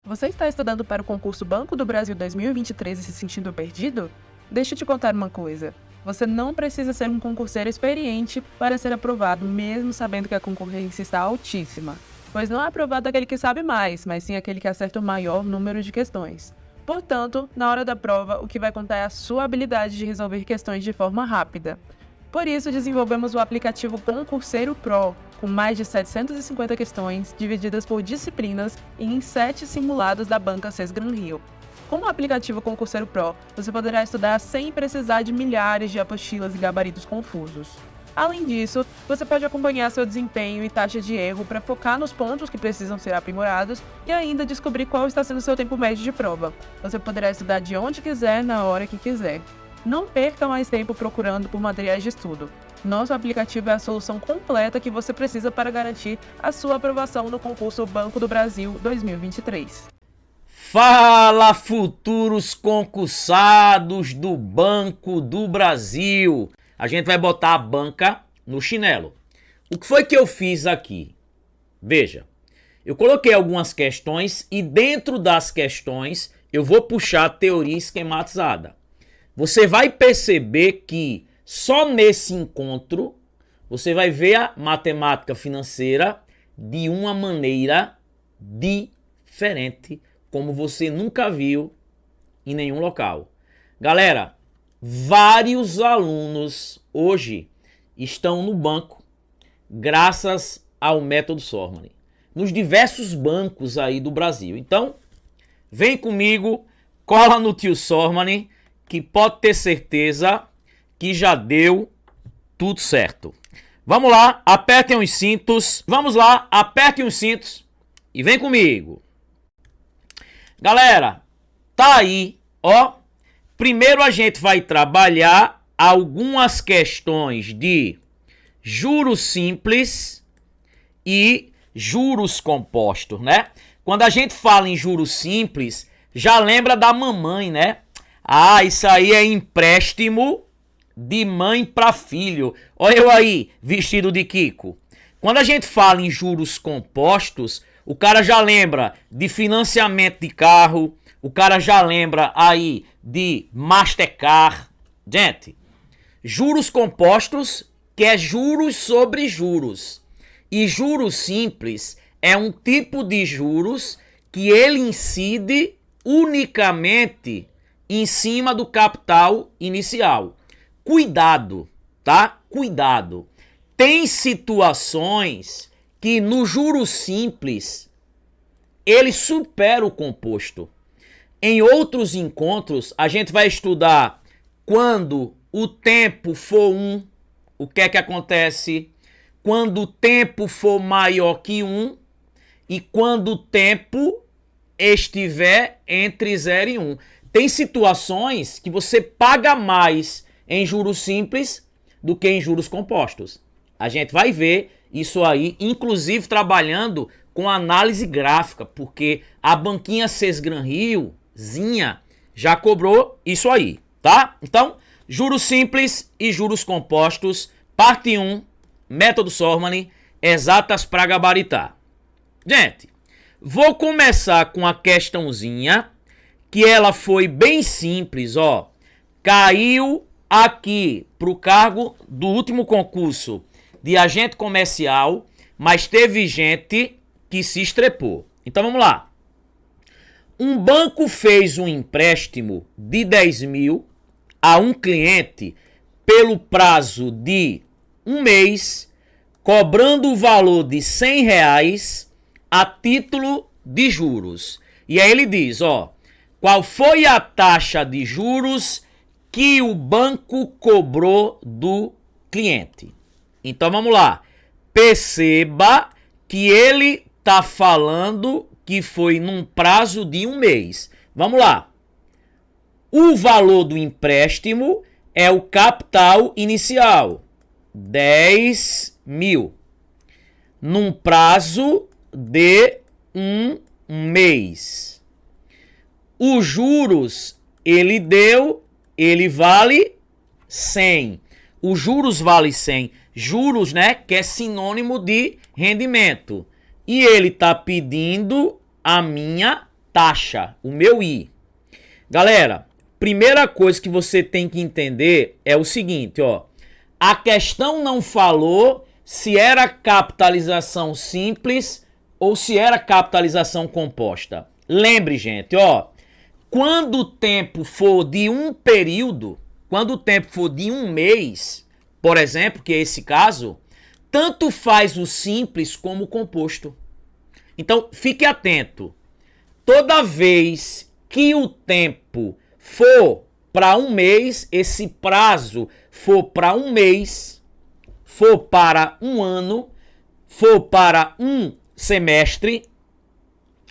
Você está estudando para o concurso Banco do Brasil 2023 e se sentindo perdido? Deixa eu te contar uma coisa. Você não precisa ser um concurseiro experiente para ser aprovado, mesmo sabendo que a concorrência está altíssima. Pois não é aprovado aquele que sabe mais, mas sim aquele que acerta o maior número de questões. Portanto, na hora da prova, o que vai contar é a sua habilidade de resolver questões de forma rápida. Por isso, desenvolvemos o aplicativo Concurseiro Pro, com mais de 750 questões, divididas por disciplinas e em 7 simulados da banca Sesgran Rio. Com o aplicativo Concurseiro Pro, você poderá estudar sem precisar de milhares de apostilas e gabaritos confusos. Além disso, você pode acompanhar seu desempenho e taxa de erro para focar nos pontos que precisam ser aprimorados e ainda descobrir qual está sendo seu tempo médio de prova. Você poderá estudar de onde quiser, na hora que quiser. Não perca mais tempo procurando por materiais de estudo. Nosso aplicativo é a solução completa que você precisa para garantir a sua aprovação no concurso Banco do Brasil 2023. Fala, futuros concursados do Banco do Brasil! A gente vai botar a banca no chinelo. O que foi que eu fiz aqui? Veja, eu coloquei algumas questões e dentro das questões eu vou puxar a teoria esquematizada. Você vai perceber que só nesse encontro você vai ver a matemática financeira de uma maneira diferente, como você nunca viu em nenhum local. Galera, vários alunos hoje estão no banco graças ao método Sormani, nos diversos bancos aí do Brasil. Então, vem comigo, cola no tio Sormani, que pode ter certeza que já deu tudo certo. Vamos lá, apertem os cintos. Vamos lá, apertem os cintos e vem comigo. Galera, tá aí, ó. Primeiro a gente vai trabalhar algumas questões de juros simples e juros compostos, né? Quando a gente fala em juros simples, já lembra da mamãe, né? Ah, isso aí é empréstimo de mãe para filho. Olha eu aí, vestido de Kiko. Quando a gente fala em juros compostos, o cara já lembra de financiamento de carro, o cara já lembra aí de Mastercard. Gente, juros compostos, que é juros sobre juros. E juros simples é um tipo de juros que ele incide unicamente em cima do capital inicial. Cuidado, tá? Cuidado. Tem situações que no juros simples ele supera o composto. Em outros encontros, a gente vai estudar quando o tempo for 1, o que é que acontece? Quando o tempo for maior que 1 e quando o tempo estiver entre 0 e 1. Tem situações que você paga mais em juros simples do que em juros compostos. A gente vai ver isso aí, inclusive trabalhando com análise gráfica, porque a banquinha Sesgran Rio, já cobrou isso aí, tá? Então, juros simples e juros compostos, parte 1, método Sormani, exatas para gabaritar. Gente, vou começar com a questãozinha, que ela foi bem simples, ó. Caiu aqui pro cargo do último concurso de agente comercial, mas teve gente que se estrepou. Então vamos lá. Um banco fez um empréstimo de 10 mil a um cliente pelo prazo de um mês, cobrando o valor de R$100 a título de juros. E aí ele diz, ó, qual foi a taxa de juros que o banco cobrou do cliente? Então vamos lá. Perceba que ele está falando que foi num prazo de um mês. Vamos lá. O valor do empréstimo é o capital inicial, 10 mil, num prazo de um mês. Os juros ele vale 100. Os juros vale 100. Juros, né, que é sinônimo de rendimento. E ele está pedindo a minha taxa, o meu I. Galera, primeira coisa que você tem que entender é o seguinte, ó. A questão não falou se era capitalização simples ou se era capitalização composta. Lembre, gente, ó. Quando o tempo for de um período, quando o tempo for de um mês, por exemplo, que é esse caso, tanto faz o simples como o composto. Então, fique atento. Toda vez que o tempo for para um mês, esse prazo for para um mês, for para um ano, for para um semestre,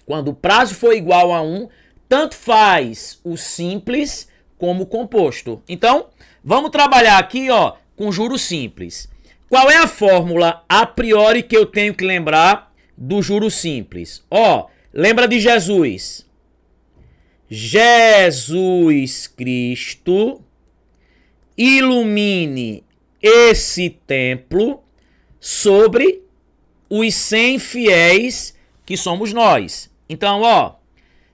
quando o prazo for igual a 1, tanto faz o simples como o composto. Então, vamos trabalhar aqui, ó, com juros simples. Qual é a fórmula a priori que eu tenho que lembrar do juros simples? Ó, lembra de Jesus. Jesus Cristo, ilumine esse templo sobre os 100 fiéis que somos nós. Então, ó,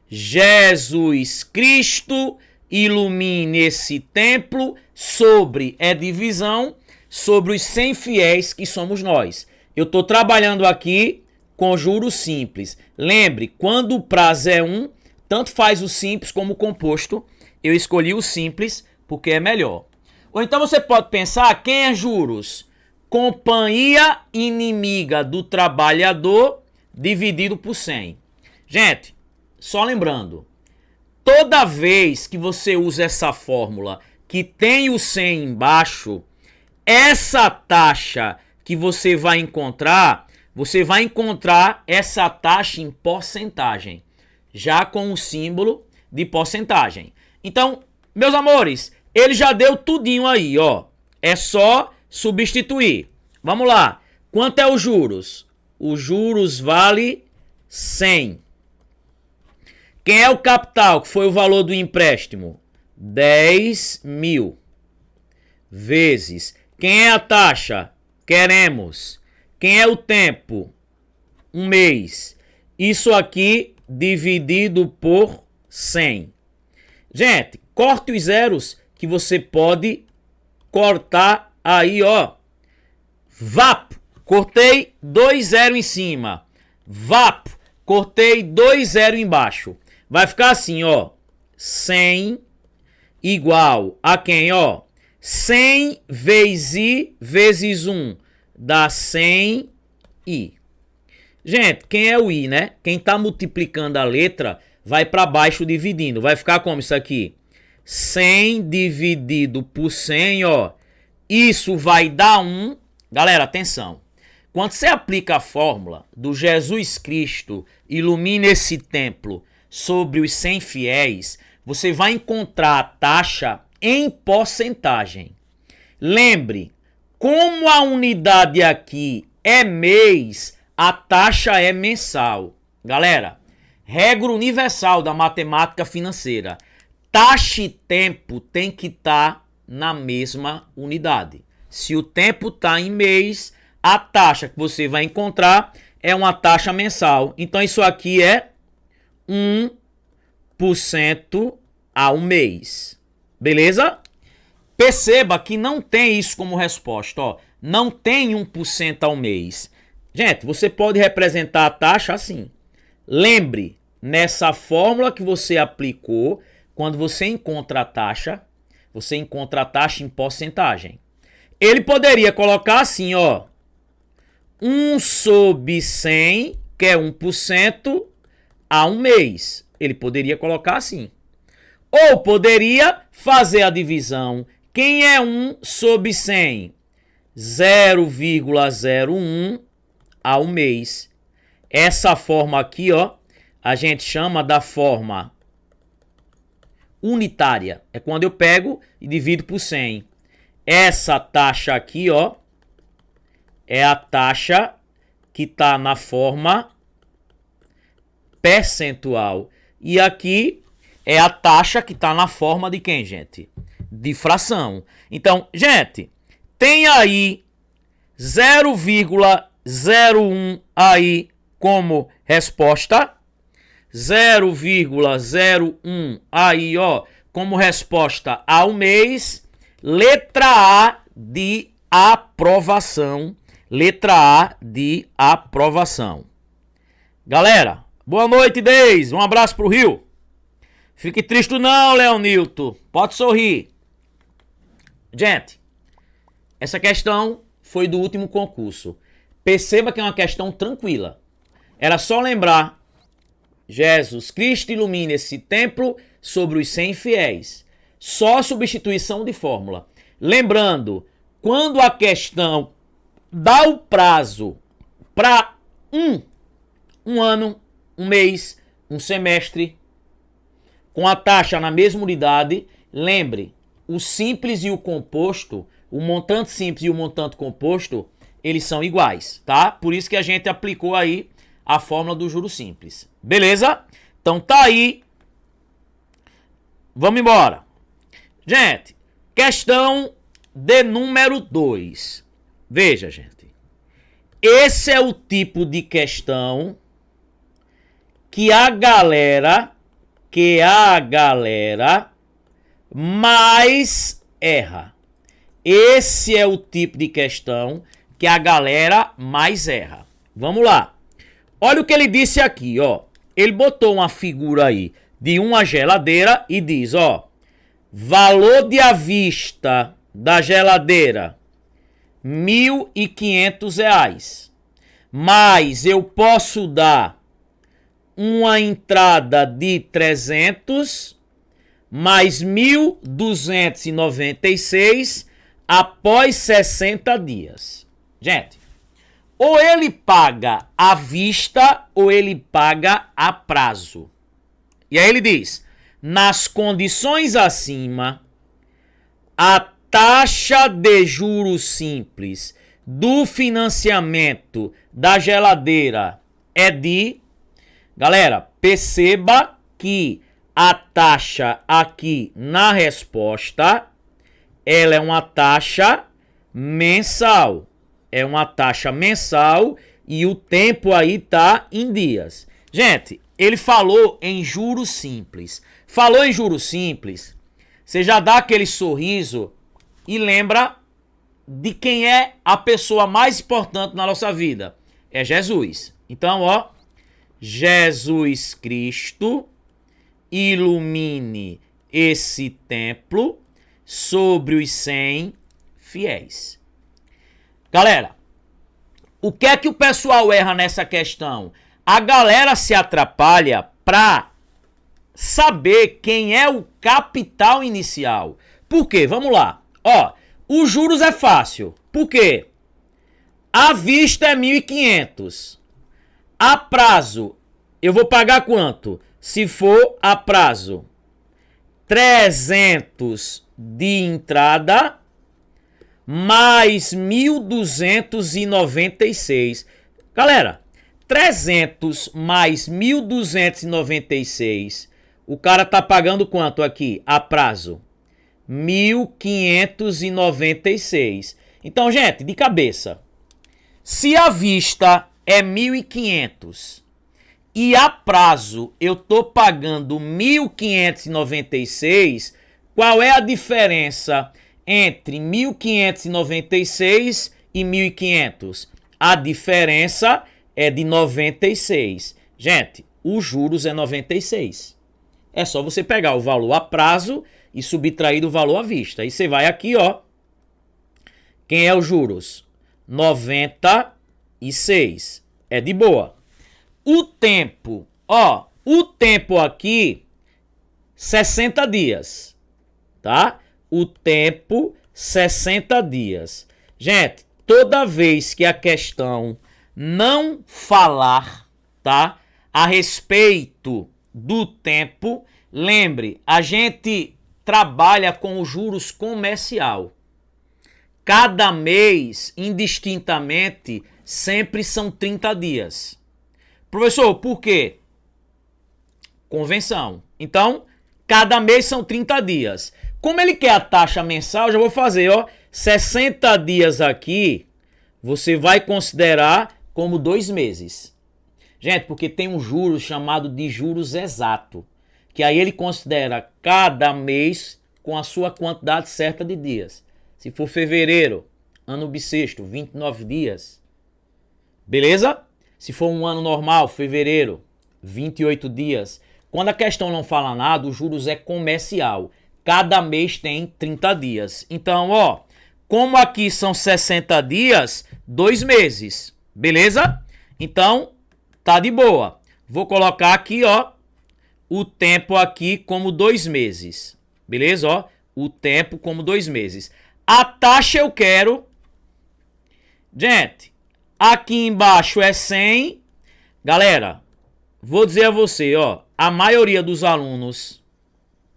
Jesus Cristo, ilumine esse templo sobre, é divisão, sobre os 100 fiéis que somos nós. Eu estou trabalhando aqui com juros simples. Lembre, quando o prazo é 1, tanto faz o simples como o composto. Eu escolhi o simples porque é melhor. Ou então você pode pensar, quem é juros? Companhia inimiga do trabalhador dividido por 100. Gente, só lembrando, toda vez que você usa essa fórmula que tem o 100 embaixo, essa taxa que você vai encontrar essa taxa em porcentagem, já com o símbolo de porcentagem. Então, meus amores, ele já deu tudinho aí, ó. É só substituir. Vamos lá. Quanto é os juros? Os juros vale 100. Quem é o capital, que foi o valor do empréstimo? 10 mil. Vezes. Quem é a taxa? Queremos. Quem é o tempo? Um mês. Isso aqui dividido por 100. Gente, corte os zeros que você pode cortar aí, ó. VAP. Cortei 2 zeros em cima. VAP. Cortei 2 zeros embaixo. Vai ficar assim, ó. 100 igual a quem, ó? 100 vezes I vezes 1 dá 100 I. Gente, quem é o I, né? Quem tá multiplicando a letra vai para baixo dividindo. Vai ficar como isso aqui? 100 dividido por 100, ó. Isso vai dar 1. Galera, atenção. Quando você aplica a fórmula do Jesus Cristo ilumine esse templo sobre os 100 fiéis, você vai encontrar a taxa em porcentagem. Lembre, como a unidade aqui é mês, a taxa é mensal. Galera, regra universal da matemática financeira. Taxa e tempo tem que estar na mesma unidade. Se o tempo está em mês, a taxa que você vai encontrar é uma taxa mensal. Então isso aqui é 1% ao mês. Beleza? Perceba que não tem isso como resposta, ó. Não tem 1% ao mês. Gente, você pode representar a taxa assim. Lembre, nessa fórmula que você aplicou, quando você encontra a taxa em porcentagem. Ele poderia colocar assim, ó. 1 sobre 100, que é 1%, a um mês. Ele poderia colocar assim. Ou poderia fazer a divisão. Quem é 1 sobre 100? 0,01 ao mês. Essa forma aqui, ó, a gente chama da forma unitária. É quando eu pego e divido por 100. Essa taxa aqui, ó, é a taxa que está na forma percentual. E aqui é a taxa que está na forma de quem, gente? De fração. Então, gente, tem aí 0,01 aí como resposta. 0,01 aí, ó, como resposta ao mês. Letra A de aprovação. Letra A de aprovação. Galera, boa noite, Deis. Um abraço pro Rio. Fique triste não, Leonilton. Pode sorrir. Gente, essa questão foi do último concurso. Perceba que é uma questão tranquila. Era só lembrar: Jesus Cristo ilumina esse templo sobre os 100 fiéis. Só substituição de fórmula. Lembrando, quando a questão dá o prazo para um ano, um mês, um semestre, com a taxa na mesma unidade, lembre, o simples e o composto, o montante simples e o montante composto, eles são iguais, tá? Por isso que a gente aplicou aí a fórmula do juro simples. Beleza? Então tá aí. Vamos embora. Gente, questão de número 2. Veja, gente. Esse é o tipo de questão que a galera mais erra. Esse é o tipo de questão que a galera mais erra. Vamos lá. Olha o que ele disse aqui, ó. Ele botou uma figura aí de uma geladeira e diz, ó, valor de à vista da geladeira, R$1.500. Mas eu posso dar uma entrada de 300 mais 1.296 após 60 dias. Gente, ou ele paga à vista ou ele paga a prazo. E aí ele diz, nas condições acima, a taxa de juros simples do financiamento da geladeira é de... Galera, perceba que a taxa aqui na resposta, ela é uma taxa mensal. É uma taxa mensal e o tempo aí tá em dias. Gente, ele falou em juros simples. Falou em juros simples, você já dá aquele sorriso e lembra de quem é a pessoa mais importante na nossa vida. É Jesus. Então, ó, Jesus Cristo ilumine esse templo sobre os 100 fiéis. Galera, o que é que o pessoal erra nessa questão? A galera se atrapalha para saber quem é o capital inicial. Por quê? Vamos lá. Ó, os juros é fácil. Por quê? À vista é 1.500. A prazo, eu vou pagar quanto? Se for a prazo, 300 de entrada mais 1.296. Galera, 300 mais 1.296. O cara tá pagando quanto aqui? A prazo? 1.596. Então, gente, de cabeça. Se a vista é 1.500 e a prazo eu tô pagando 1.596, qual é a diferença entre 1.596 e 1.500? A diferença é de 96. Gente, os juros é 96. É só você pegar o valor a prazo e subtrair do valor à vista. Aí você vai aqui, ó. Quem é os juros? 96. É de boa. O tempo, ó. O tempo aqui, 60 dias. Tá? O tempo, 60 dias. Gente, toda vez que a questão não falar, tá, a respeito do tempo, lembre, a gente trabalha com os juros comercial. Cada mês, indistintamente, sempre são 30 dias. Professor, por quê? Convenção. Então, cada mês são 30 dias. Como ele quer a taxa mensal, eu já vou fazer, ó, 60 dias aqui, você vai considerar como 2 meses. Gente, porque tem um juros chamado de juros exato, que aí ele considera cada mês com a sua quantidade certa de dias. Se for fevereiro, ano bissexto, 29 dias. Beleza? Se for um ano normal, fevereiro, 28 dias. Quando a questão não fala nada, o juros é comercial. Cada mês tem 30 dias. Então, ó, como aqui são 60 dias, 2 meses. Beleza? Então, tá de boa. Vou colocar aqui, ó, o tempo aqui como 2 meses. Beleza? Ó, o tempo como 2 meses. A taxa eu quero. Gente, aqui embaixo é 100. Galera, vou dizer a você, ó, a maioria dos alunos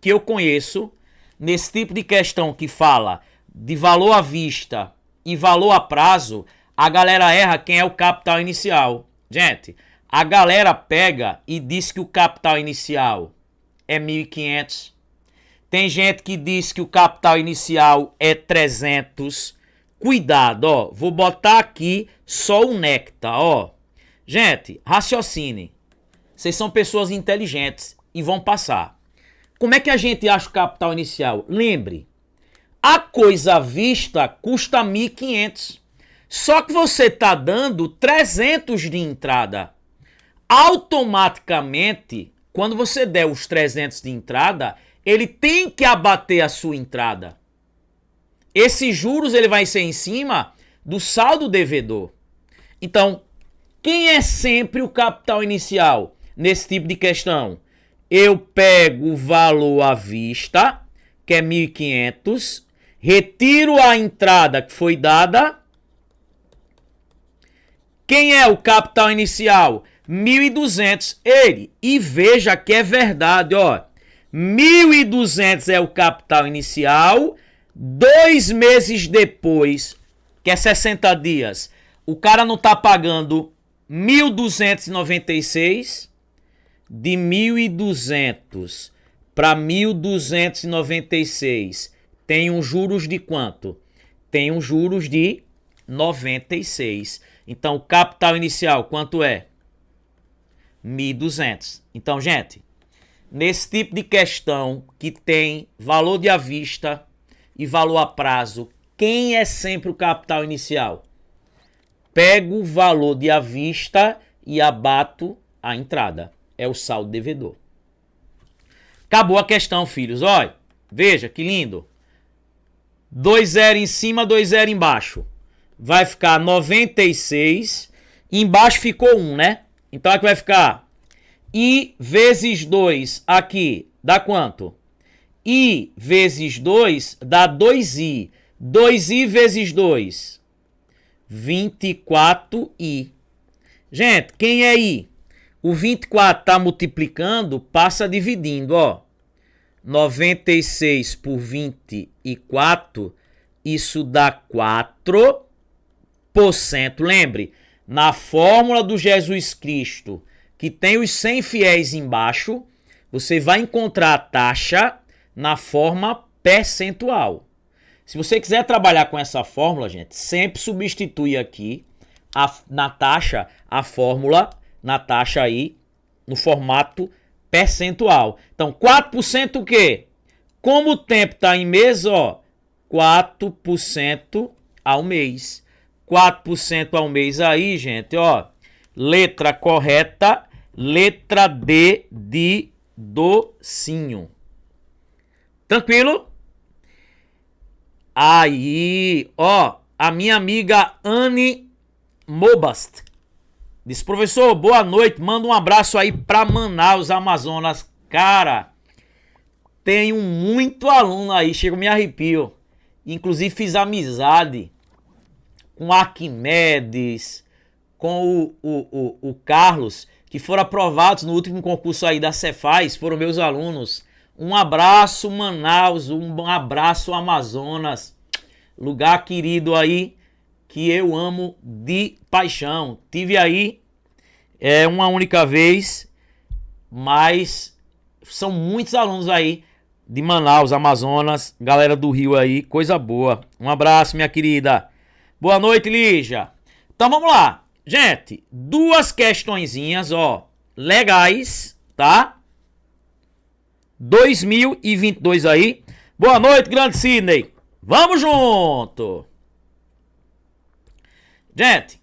que eu conheço, nesse tipo de questão que fala de valor à vista e valor a prazo, a galera erra quem é o capital inicial. Gente, a galera pega e diz que o capital inicial é 1.500. Tem gente que diz que o capital inicial é 300. Cuidado, ó. Vou botar aqui só o néctar, ó. Gente, raciocine. Vocês são pessoas inteligentes e vão passar. Como é que a gente acha o capital inicial? Lembre, a coisa à vista custa 1.500. Só que você está dando 300 de entrada. Automaticamente, quando você der os 300 de entrada, ele tem que abater a sua entrada. Esses juros ele vai ser em cima do saldo devedor. Então, quem é sempre o capital inicial nesse tipo de questão? Eu pego o valor à vista, que é 1.500, retiro a entrada que foi dada. Quem é o capital inicial? 1.200. Ele, e veja que é verdade, ó. 1.200 é o capital inicial. 2 meses depois, que é 60 dias, o cara não tá pagando 1.296. De 1.200 para 1.296 tem um juros de quanto? Tem um juros de 96. Então, o capital inicial quanto é? 1.200. Então, gente, nesse tipo de questão que tem valor de à vista e valor a prazo, quem é sempre o capital inicial? Pego o valor de à vista e abato a entrada. É o saldo devedor. Acabou a questão, filhos. Olha, veja que lindo. 2 zero em cima, 2 zero embaixo. Vai ficar 96. Embaixo ficou 1, né? Então aqui vai ficar I vezes 2 aqui dá quanto? I vezes 2 dá 2i. 2i vezes 2. 24i. Gente, quem é i? O 24 está multiplicando, passa dividindo, ó. 96 por 24, isso dá 4%. Lembre, na fórmula do Jesus Cristo, que tem os 100 fiéis embaixo, você vai encontrar a taxa na forma percentual. Se você quiser trabalhar com essa fórmula, gente, sempre substitui aqui na taxa a fórmula na taxa aí, no formato percentual. Então, 4% o quê? Como o tempo está em mês, ó, 4% ao mês. 4% ao mês aí, gente, ó. Letra correta, letra D de docinho. Tranquilo? Aí, ó, a minha amiga Anne Mobast diz, professor, boa noite, manda um abraço aí pra Manaus, Amazonas. Cara, tenho muito aluno aí, chego me arrepio. Inclusive fiz amizade com Arquimedes, com o Carlos, que foram aprovados no último concurso aí da Cefaz, foram meus alunos. Um abraço Manaus, um abraço Amazonas, lugar querido aí, que eu amo de paixão. Tive aí uma única vez, mas são muitos alunos aí de Manaus, Amazonas, galera do Rio aí, coisa boa. Um abraço, minha querida. Boa noite, Lígia. Então vamos lá. gente, duas questõezinhas, ó, legais, tá? 2022 aí. Boa noite, grande Sidney. Vamos junto. Gente,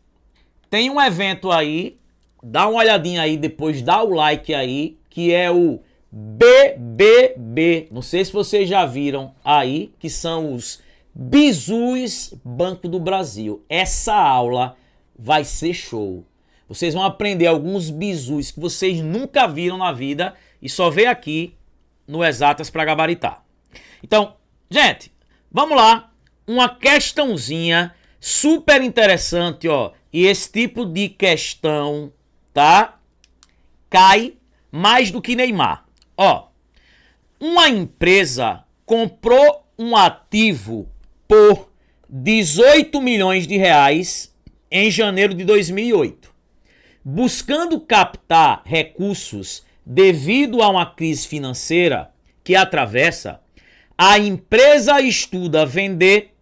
tem um evento aí, dá uma olhadinha aí, depois dá o like aí, que é o BBB. Não sei se vocês já viram aí, que são os Bizus Banco do Brasil. Essa aula vai ser show. Vocês vão aprender alguns bizus que vocês nunca viram na vida e só vê aqui no Exatas para gabaritar. Então, gente, vamos lá. Uma questãozinha super interessante, ó. E esse tipo de questão, tá? Cai mais do que Neymar. Ó, uma empresa comprou um ativo por 18 milhões de reais em janeiro de 2008. Buscando captar recursos devido a uma crise financeira que atravessa, a empresa estuda vender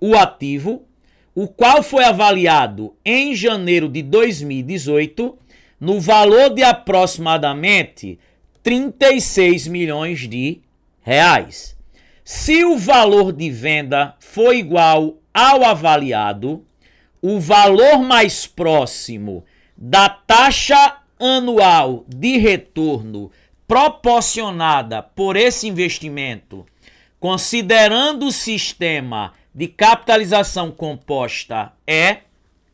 o ativo, o qual foi avaliado em janeiro de 2018 no valor de aproximadamente 36 milhões de reais. Se o valor de venda for igual ao avaliado, o valor mais próximo da taxa anual de retorno proporcionada por esse investimento, considerando o sistema de capitalização composta,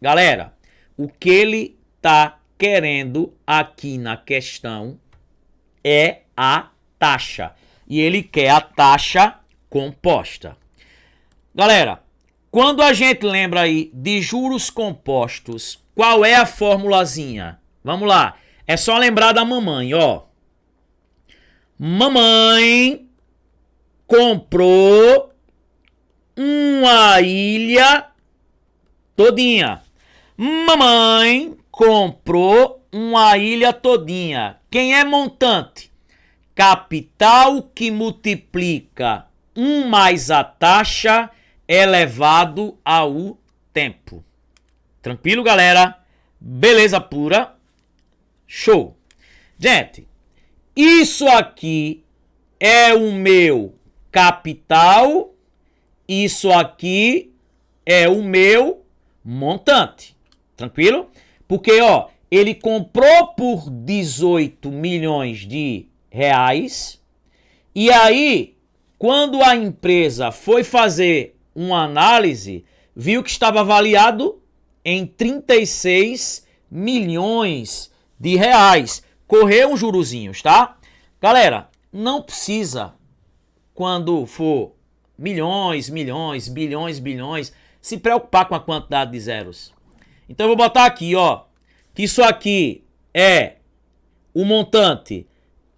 galera, o que ele está querendo aqui na questão é a taxa. E ele quer a taxa composta. Galera, quando a gente lembra aí de juros compostos, qual é a formulazinha? Vamos lá. É só lembrar da mamãe, ó. Mamãe comprou uma ilha todinha. Mamãe comprou uma ilha todinha. Quem é montante? Capital que multiplica 1 mais a taxa elevado ao tempo. Tranquilo, galera? Beleza pura? Show! Gente, isso aqui é o meu capital, isso aqui é o meu montante. Tranquilo? Porque, ó, ele comprou por 18 milhões de reais e aí, quando a empresa foi fazer uma análise, viu que estava avaliado em 36 milhões de reais. Correu uns jurozinhos, tá? Galera, não precisa, quando for milhões, bilhões, se preocupar com a quantidade de zeros. Então eu vou botar aqui, ó, que isso aqui é o montante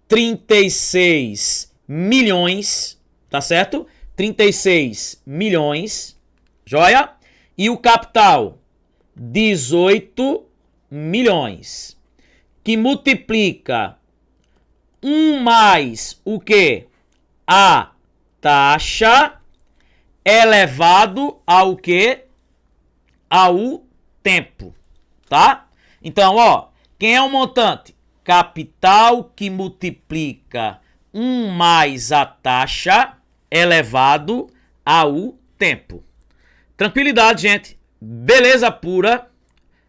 36 milhões, tá certo? 36 milhões, joia? E o capital 18 milhões, que multiplica 1 mais o que? A taxa elevado ao que? Ao tempo, tá? Então, ó, quem é o montante? Capital que multiplica 1 mais a taxa elevado ao tempo. Tranquilidade, gente. Beleza pura.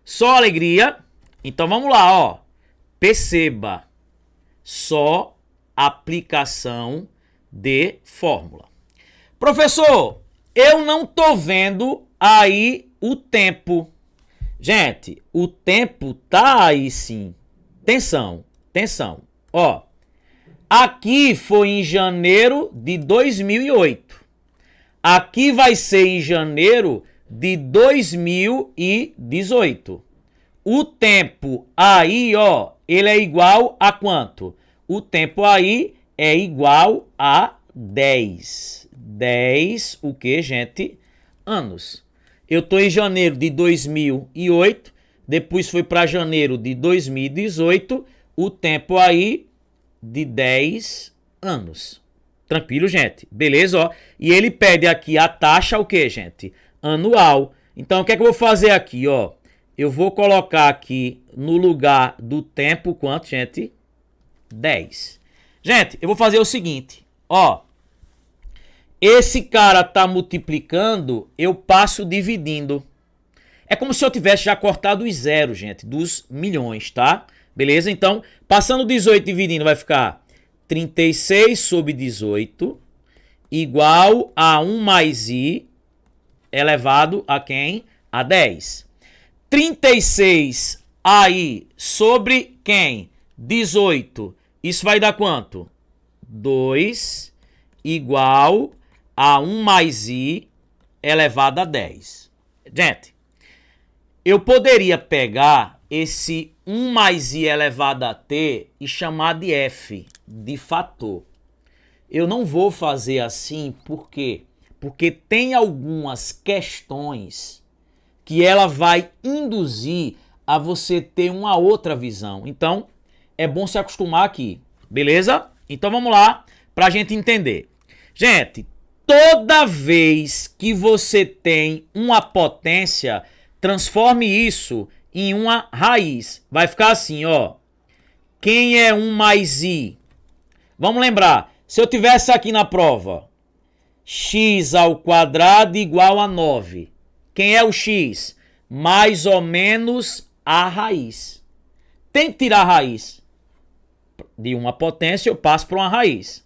Só alegria. Então vamos lá, ó. Perceba. Só aplicação de fórmula. Professor, eu não tô vendo aí o tempo. Gente, o tempo tá aí sim. Atenção, atenção. Ó, aqui foi em janeiro de 2008. Aqui vai ser em janeiro de 2018. O tempo aí, ó, ele é igual a quanto? O tempo aí é igual a 10. 10, o que, gente? Anos. Eu tô em janeiro de 2008, depois foi para janeiro de 2018, o tempo aí de 10 anos. Tranquilo, gente? Beleza, ó. E ele pede aqui a taxa, o que, gente? Anual. Então, o que é que eu vou fazer aqui, ó? eu vou colocar aqui no lugar do tempo quanto, gente? 10. Gente, eu vou fazer o seguinte, ó. Esse cara tá multiplicando, eu passo dividindo. É como se eu tivesse já cortado os zeros, gente, dos milhões, tá? Beleza? Então, passando 18 dividindo, vai ficar 36 sobre 18 igual a 1 mais i elevado a quem? A 10. 36 aí sobre quem? 18. Isso vai dar quanto? 2 igual a 1 mais i elevado a 10. Gente, eu poderia pegar esse 1 mais i elevado a t e chamar de f, de fator. Eu não vou fazer assim, por quê? Porque tem algumas questões que ela vai induzir a você ter uma outra visão. Então, é bom se acostumar aqui, beleza? Então vamos lá para a gente entender. Gente, toda vez que você tem uma potência, transforme isso em uma raiz. Vai ficar assim, ó. Quem é 1 mais i? Vamos lembrar, se eu tivesse aqui na prova, x ao quadrado igual a 9. Quem é o x? Mais ou menos a raiz. Tem que tirar a raiz. De uma potência eu passo para uma raiz.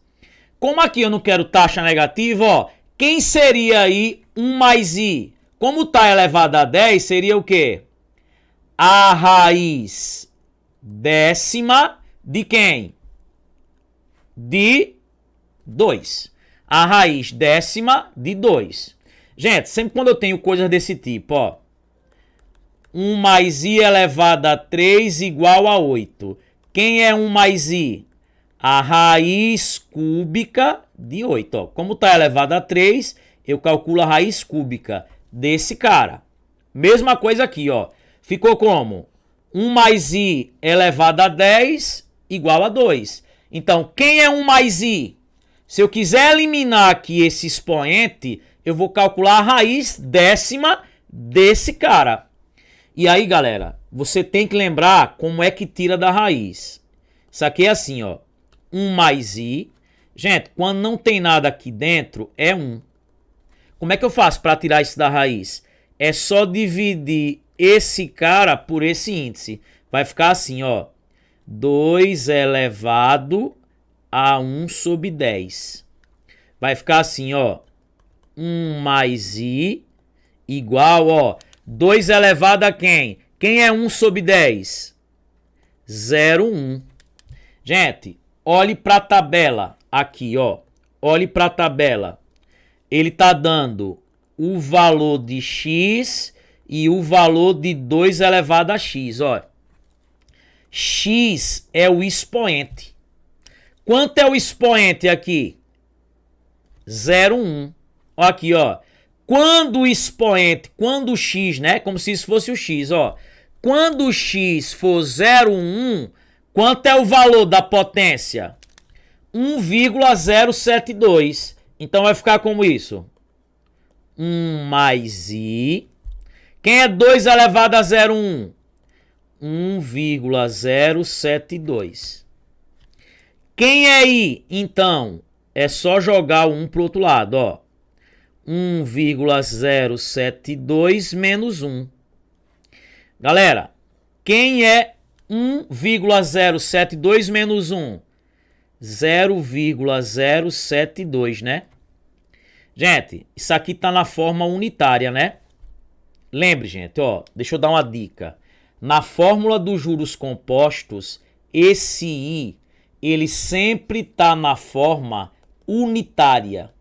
Como aqui eu não quero taxa negativa, ó, quem seria aí 1 mais i? Como está elevado a 10, seria o quê? A raiz décima de quem? De 2. A raiz décima de 2. Gente, sempre quando eu tenho coisas desse tipo, ó. 1 mais i elevado a 3 igual a 8. Quem é 1 mais i? A raiz cúbica de 8. Ó. Como está elevado a 3, eu calculo a raiz cúbica desse cara. Mesma coisa aqui, ó. Ficou como? 1 mais i elevado a 10 igual a 2. Então, quem é 1 mais i? Se eu quiser eliminar aqui esse expoente, eu vou calcular a raiz décima desse cara. E aí, galera, você tem que lembrar como é que tira da raiz. Isso aqui é assim, ó. 1 mais i. Gente, quando não tem nada aqui dentro, é 1. Como é que eu faço para tirar isso da raiz? É só dividir esse cara por esse índice. Vai ficar assim, ó. 2 elevado a 1 sobre 10. Vai ficar assim, ó. 1 mais i igual, ó. 2 elevado a quem? Quem é 1 sobre 10? 0,1. Gente, olhe para a tabela aqui, ó. Olhe para a tabela. Ele tá dando o valor de x e o valor de 2 elevado a x, ó. X é o expoente. Quanto é o expoente aqui? 0,1. Ó aqui, ó. Quando o expoente, quando o x, né? Como se isso fosse o x, ó. Quando o x for 0,1, quanto é o valor da potência? 1,072. Então vai ficar como isso. 1 mais i. Quem é 2 elevado a 0,1? 1,072. Quem é i? Então, é só jogar o 1 para o outro lado, ó. 1,072 menos 1. Galera, quem é 1,072 menos 1? 0,072, né? Gente, isso aqui tá na forma unitária, né? Lembre, gente, ó, deixa eu dar uma dica. Na fórmula dos juros compostos, esse i, ele sempre tá na forma unitária.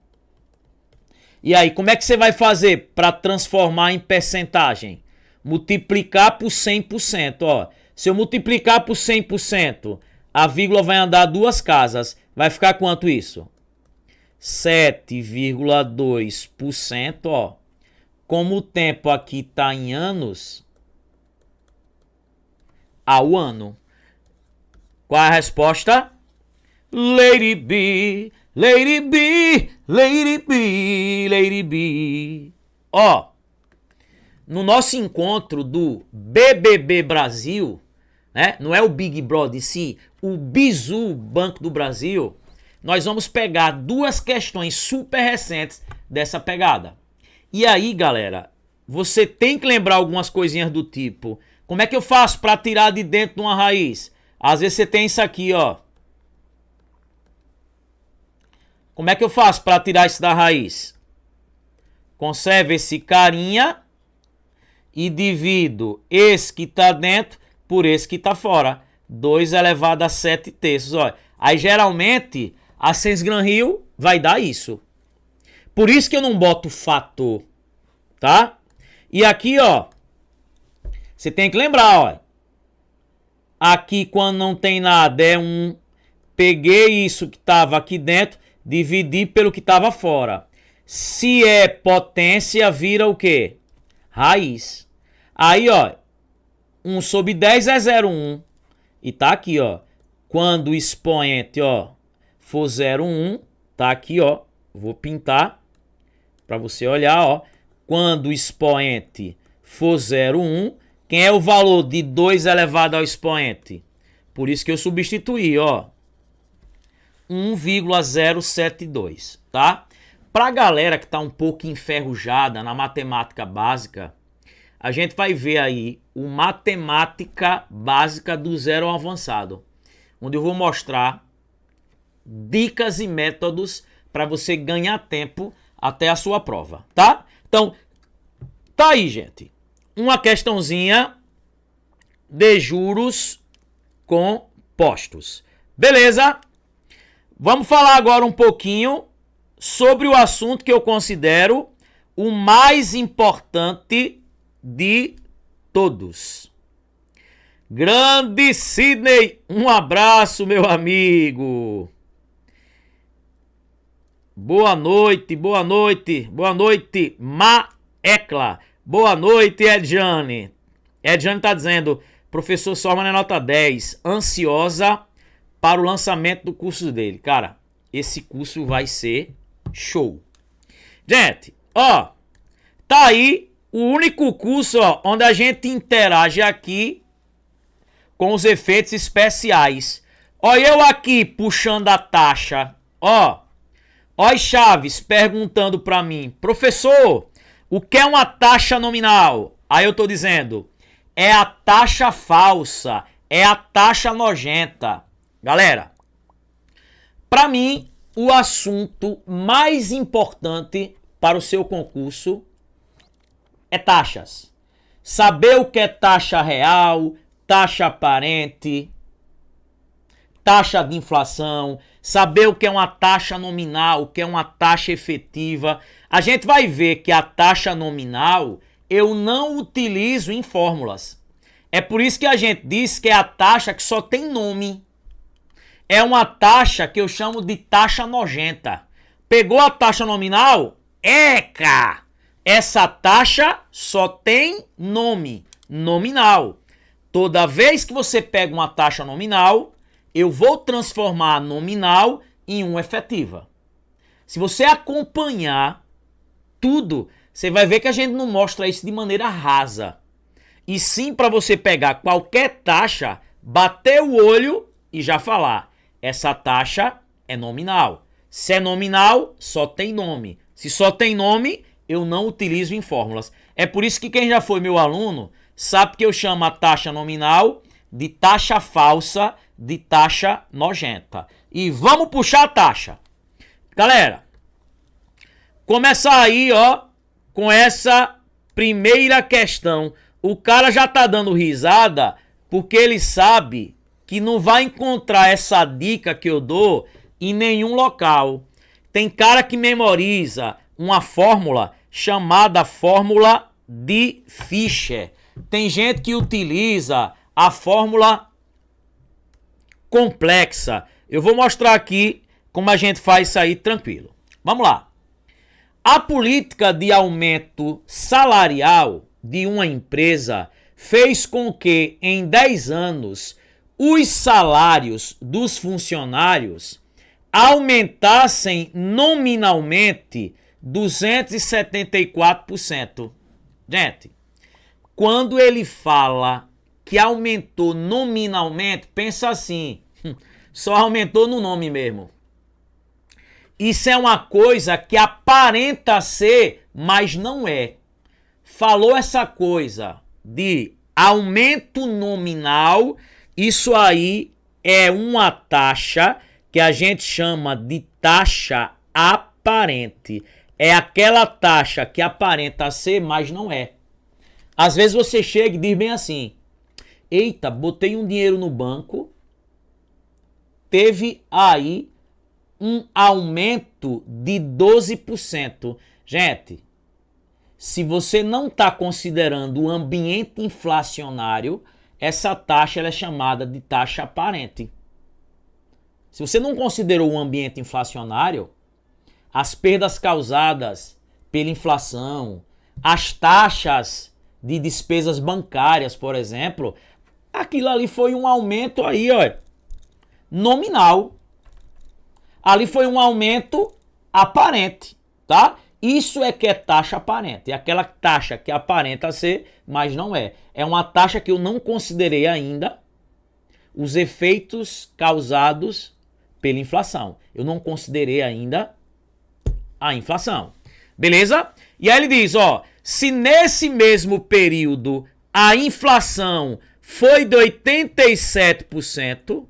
E aí, como é que você vai fazer para transformar em percentagem? Multiplicar por 100%, ó. Se eu multiplicar por 100%, a vírgula vai andar 2 casas. Vai ficar quanto isso? 7,2%, ó. Como o tempo aqui está em anos, ao ano. Qual é a resposta? Lady B, Lady B, Lady B, Lady B. Ó, no nosso encontro do BBB Brasil, né? Não é o Big Brother, sim, o Bizu Banco do Brasil, nós vamos pegar duas questões super recentes dessa pegada. E aí, galera, você tem que lembrar algumas coisinhas do tipo, como é que eu faço para tirar de dentro de uma raiz? Às vezes você tem isso aqui, ó. Como é que eu faço para tirar isso da raiz? Conservo esse carinha e divido esse que tá dentro por esse que tá fora. 2 elevado a 7 terços, ó. Aí geralmente a Sensgran-Rio vai dar isso. Por isso que eu não boto fator, tá? E aqui, ó, você tem que lembrar, ó. Aqui quando não tem nada é 1. Peguei isso que tava aqui dentro, dividi pelo que tava fora. Se é potência, vira o quê? Raiz. Aí, ó, 1 sobre 10 é 0,1. E tá aqui, ó. Quando o expoente, ó, for 0,1, tá aqui, ó. Vou pintar para você olhar, ó. Quando o expoente for 0,1, quem é o valor de 2 elevado ao expoente? Por isso que eu substituí, ó. 1,072, tá? Pra galera que tá um pouco enferrujada na matemática básica, a gente vai ver aí o Matemática Básica do Zero ao Avançado, onde eu vou mostrar dicas e métodos para você ganhar tempo até a sua prova, tá? Então, tá aí, gente. Uma questãozinha de juros compostos. Beleza? Vamos falar agora um pouquinho sobre o assunto que eu considero o mais importante de todos. Grande Sidney, um abraço, meu amigo. Boa noite, boa noite, boa noite, Maecla. Boa noite, Edjane. Edjane tá dizendo, professor Sorman é nota 10, ansiosa para o lançamento do curso dele. Cara, esse curso vai ser show. Gente, ó, tá aí o único curso, ó, onde a gente interage aqui com os efeitos especiais. Ó, eu aqui puxando a taxa, ó. Ó, Chaves perguntando para mim, professor, o que é uma taxa nominal? Aí eu tô dizendo, é a taxa falsa, é a taxa nojenta. Galera, para mim, o assunto mais importante para o seu concurso é taxas. Saber o que é taxa real, taxa aparente, taxa de inflação, saber o que é uma taxa nominal, o que é uma taxa efetiva. A gente vai ver que a taxa nominal eu não utilizo em fórmulas. É por isso que a gente diz que é a taxa que só tem nome. É uma taxa que eu chamo de taxa nojenta. Pegou a taxa nominal? Eca! Essa taxa só tem nome, nominal. Toda vez que você pega uma taxa nominal, eu vou transformar a nominal em uma efetiva. Se você acompanhar tudo, você vai ver que a gente não mostra isso de maneira rasa. E sim para você pegar qualquer taxa, bater o olho e já falar. Essa taxa é nominal. Se é nominal, só tem nome. Se só tem nome, eu não utilizo em fórmulas. É por isso que quem já foi meu aluno sabe que eu chamo a taxa nominal de taxa falsa, de taxa nojenta. E vamos puxar a taxa. Galera, começar aí, ó, com essa primeira questão. O cara já tá dando risada porque ele sabe que não vai encontrar essa dica que eu dou em nenhum local. Tem cara que memoriza uma fórmula chamada fórmula de Fischer. Tem gente que utiliza a fórmula complexa. Eu vou mostrar aqui como a gente faz isso aí tranquilo. Vamos lá. A política de aumento salarial de uma empresa fez com que em 10 anos os salários dos funcionários aumentassem nominalmente 274%. Gente, quando ele fala que aumentou nominalmente, pensa assim, só aumentou no nome mesmo. Isso é uma coisa que aparenta ser, mas não é. Falou essa coisa de aumento nominal, isso aí é uma taxa que a gente chama de taxa aparente. É aquela taxa que aparenta ser, mas não é. Às vezes você chega e diz bem assim: eita, botei um dinheiro no banco, teve aí um aumento de 12%. Gente, se você não está considerando o ambiente inflacionário, essa taxa ela é chamada de taxa aparente. Se você não considerou o ambiente inflacionário, as perdas causadas pela inflação, as taxas de despesas bancárias, por exemplo, aquilo ali foi um aumento aí, ó, nominal. Ali foi um aumento aparente, tá? Isso é que é taxa aparente. É aquela taxa que aparenta ser, mas não é. É uma taxa que eu não considerei ainda os efeitos causados pela inflação. Eu não considerei ainda a inflação. Beleza? E aí ele diz, ó, se nesse mesmo período a inflação foi de 87%,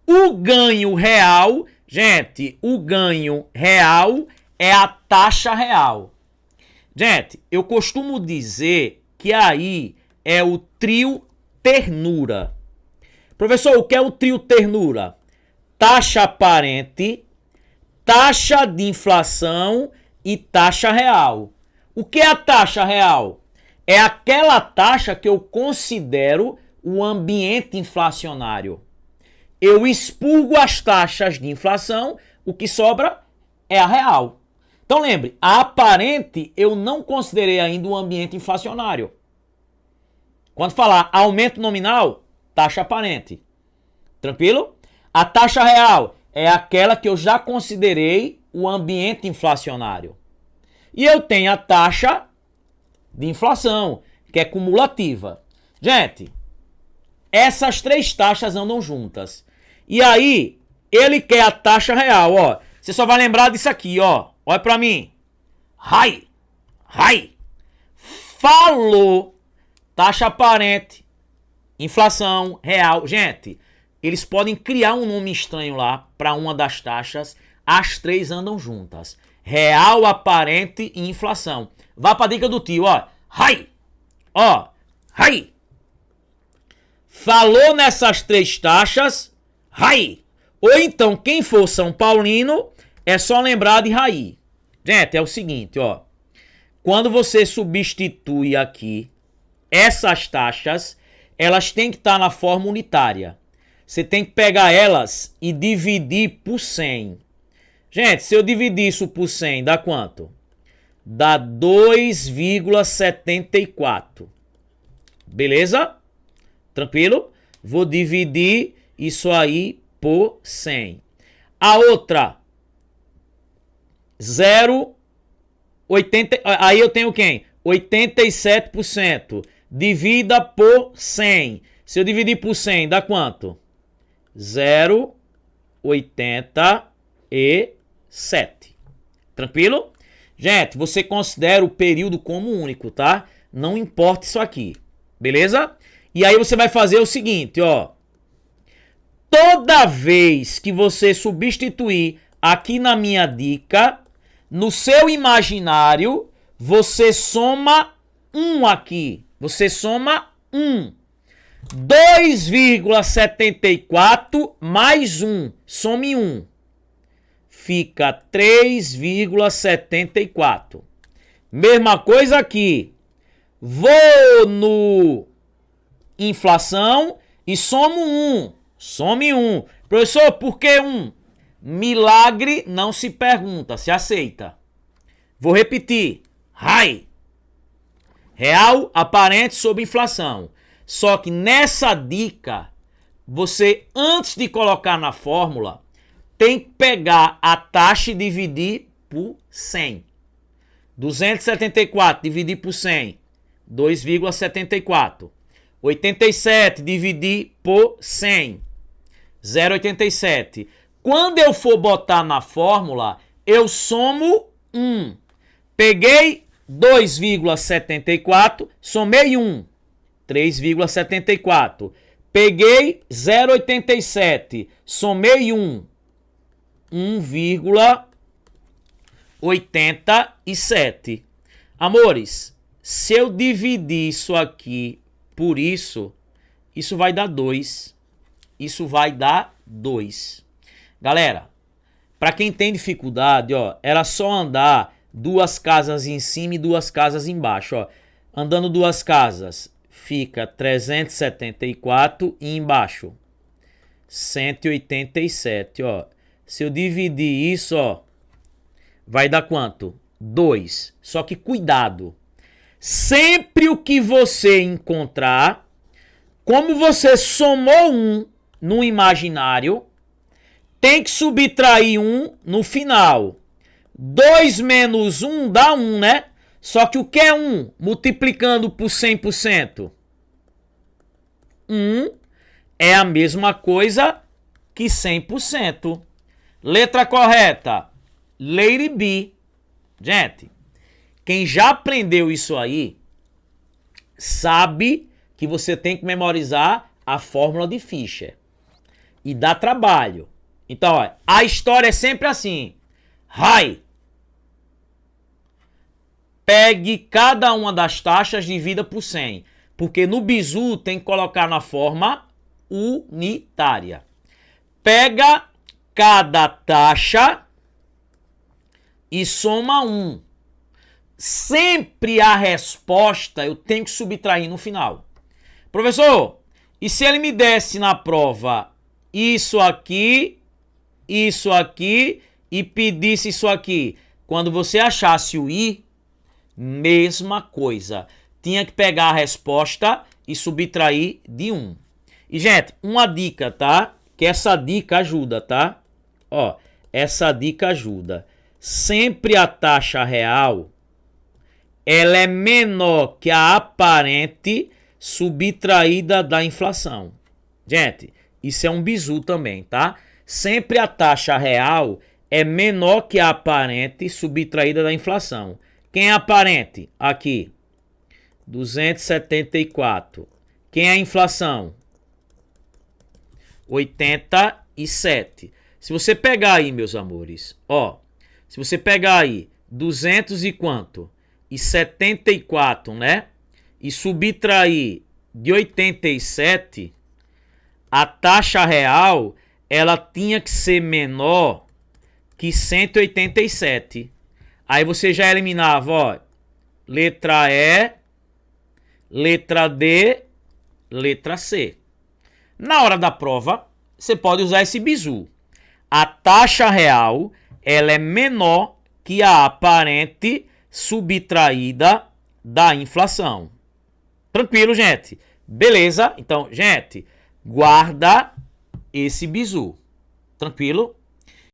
o ganho real, gente, o ganho real é a taxa real. Gente, eu costumo dizer que aí é o trio ternura. Professor, o que é o trio ternura? Taxa aparente, taxa de inflação e taxa real. O que é a taxa real? É aquela taxa que eu considero o ambiente inflacionário. Eu expurgo as taxas de inflação, o que sobra é a real. Então lembre, a aparente eu não considerei ainda o ambiente inflacionário. Quando falar aumento nominal, taxa aparente. Tranquilo? A taxa real é aquela que eu já considerei o ambiente inflacionário. E eu tenho a taxa de inflação, que é cumulativa. Gente, essas três taxas andam juntas. E aí, ele quer a taxa real, ó. Você só vai lembrar disso aqui, ó. Olha pra mim. Rai. Falou. Taxa aparente. Inflação real. Gente, eles podem criar um nome estranho lá para uma das taxas. As três andam juntas. Real, aparente e inflação. Vá pra dica do tio, ó. Rai. Ó. Rai. Falou nessas três taxas. Rai. Ou então, quem for São Paulino, é só lembrar de Rai. Gente, é o seguinte, ó. Quando você substitui aqui essas taxas, elas têm que estar na forma unitária. Você tem que pegar elas e dividir por 100. Gente, se eu dividir isso por 100, dá quanto? Dá 2,74. Beleza? Tranquilo? Vou dividir isso aí por 100. A outra, 0,80. Aí eu tenho quem? 87%. Divida por 100. Se eu dividir por 100, dá quanto? 0,87. Tranquilo? Gente, você considera o período como único, tá? Não importa isso aqui. Beleza? E aí você vai fazer o seguinte, ó. Toda vez que você substituir aqui na minha dica, no seu imaginário, você soma 1 aqui. Você soma 1. 2,74 mais 1. Some 1. Fica 3,74. Mesma coisa aqui. Vou no inflação e somo 1. Some 1. Professor, por que 1? Milagre não se pergunta, se aceita. Vou repetir. Rai. Real aparente sobre inflação. Só que nessa dica, você, antes de colocar na fórmula, tem que pegar a taxa e dividir por 100. 274 dividir por 100, 2,74. 87 dividir por 100, 0,87. Quando eu for botar na fórmula, eu somo 1. Peguei 2,74, somei 1, 3,74. Peguei 0,87, somei 1, 1,87. Amores, se eu dividir isso aqui por isso, isso vai dar 2. Isso vai dar 2. Galera, para quem tem dificuldade, ó, era só andar 2 casas em cima e 2 casas embaixo, ó. Andando 2 casas, fica 374 e embaixo 187, ó. Se eu dividir isso, ó, vai dar quanto? 2. Só que cuidado. Sempre o que você encontrar, como você somou 1 no imaginário, tem que subtrair 1 no final. 2 menos 1 dá 1, né? Só que o que é 1 multiplicando por 100%? 1 é a mesma coisa que 100%. Letra correta, Lady B. Gente, quem já aprendeu isso aí, sabe que você tem que memorizar a fórmula de Fischer. E dá trabalho. Então, ó, a história é sempre assim. Pegue cada uma das taxas, divida por 100. Porque no bizu tem que colocar na forma unitária. Pega cada taxa e soma 1. Sempre a resposta eu tenho que subtrair no final. Professor, e se ele me desse na prova isso aqui e pedisse isso aqui? Quando você achasse o I, mesma coisa. Tinha que pegar a resposta e subtrair de 1. E, gente, uma dica, tá? Que essa dica ajuda, tá? Ó, essa dica ajuda. Sempre a taxa real, ela é menor que a aparente subtraída da inflação. Gente, isso é um bizu também, tá? Sempre a taxa real é menor que a aparente subtraída da inflação. Quem é aparente? Aqui, 274. Quem é a inflação? 87. Se você pegar aí, meus amores, ó, se você pegar aí 200 e quanto? E 74, né? E subtrair de 87, a taxa real, ela tinha que ser menor que 187. Aí você já eliminava, ó, letra E, letra D, letra C. Na hora da prova, você pode usar esse bizu. A taxa real, ela é menor que a aparente subtraída da inflação. Tranquilo, gente? Beleza? Então, gente, guarda esse bizu. Tranquilo?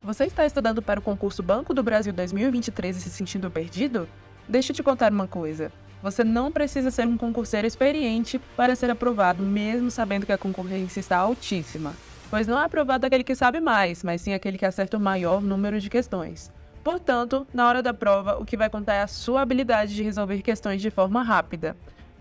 Você está estudando para o concurso Banco do Brasil 2023 e se sentindo perdido? Deixa eu te contar uma coisa. Você não precisa ser um concurseiro experiente para ser aprovado, mesmo sabendo que a concorrência está altíssima. Pois não é aprovado aquele que sabe mais, mas sim aquele que acerta o maior número de questões. Portanto, na hora da prova, o que vai contar é a sua habilidade de resolver questões de forma rápida.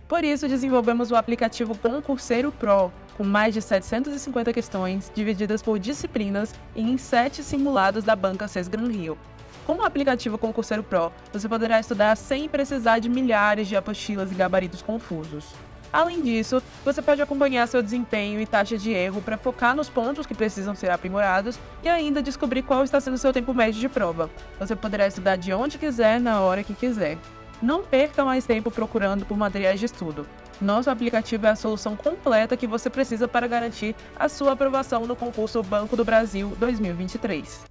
Por isso, desenvolvemos o aplicativo Concurseiro Pro, com mais de 750 questões, divididas por disciplinas e em 7 simulados da banca CES Gran Rio. Com o aplicativo Concurseiro Pro, você poderá estudar sem precisar de milhares de apostilas e gabaritos confusos. Além disso, você pode acompanhar seu desempenho e taxa de erro para focar nos pontos que precisam ser aprimorados e ainda descobrir qual está sendo seu tempo médio de prova. Você poderá estudar de onde quiser, na hora que quiser. Não perca mais tempo procurando por materiais de estudo. Nosso aplicativo é a solução completa que você precisa para garantir a sua aprovação no concurso Banco do Brasil 2023.